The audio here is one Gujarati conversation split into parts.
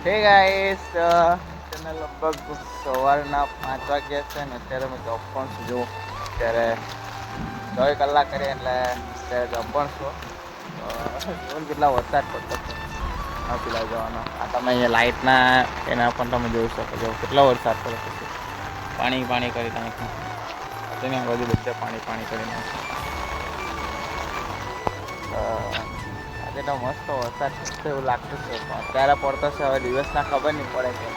હે ગાઈસ, તને લગભગ સવારના 5 વાગ્યા છે ને અત્યારે હું જોબ પણ છું. જો અત્યારે 6 કલાક કરી એટલે અત્યારે જોબ પણ છું. જોન કેટલા વરસાદ પડતો છે. પીલા જવાનો આ તમે અહીંયા લાઈટ ના એના પણ તમે જોઈ શકો છો કેટલો વરસાદ પડે છે. પાણી પાણી કરી નાખ્યું બધું બધે પાણી કરી નાખ્યું. આજે તો મસ્ત વરસાદ પડતો એવું લાગતું છે પણ અત્યારે પડતો છે. હવે દિવસ ના ખબર નહી પડે કે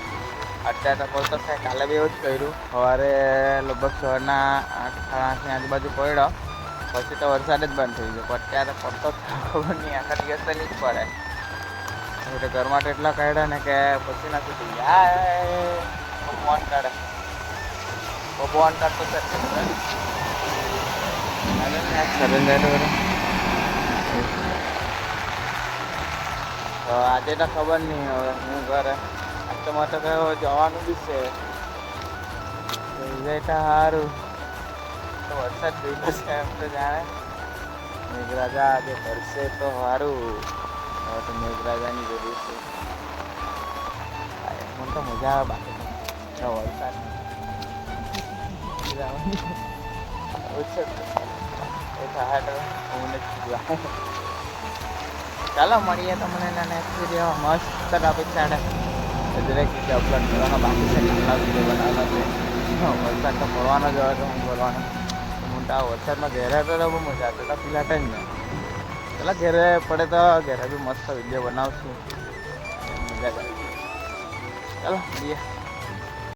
અત્યારે તો પડતો છે. કાલે બી એવું જ કર્યું. સવારે લગભગ સવારના 8, 8:30 આજુબાજુ પડ્યો. પછી તો વરસાદ જ બંધ થઈ ગયો. પણ અત્યારે પડતો ખબર નહી આખા દિવસ તો નહી જ પડે. ઘર માટે એટલા કાઢ્યા ને કે પછી ના સુધી ફોન કાઢે ફોન કાઢતો આજે તો ખબર નઈ હવે હું ઘરે આજ તો મારે તો કઈ જવાનું બી છે. સારું તો વરસાદ જોઈ છે એમ તો જાણે મેઘરાજા આજે વરસે તો સારું. હવે તો મેઘરાજાની જરૂર છે. મને તો મજા આવે બાકી વરસાદ ચાલો મળીએ તમને નેક્સ્ટ વિડીયો મસ્ત ટોપિક સાથે. અપલોડ કરવાનો બાકી છે. કેટલા વિડીયો બનાવવાનો છે. વરસાદ તો પડવાનો જ હોય તો હું બોલવાનો મોટા વરસાદમાં ઘેરાતો તો બહુ મજા આવતી પીલાતા જ ને પેલા ઘેરે પડે તો ઘેરે બી મસ્ત વિડીયો બનાવશું. મજા ચાલો મળીએ.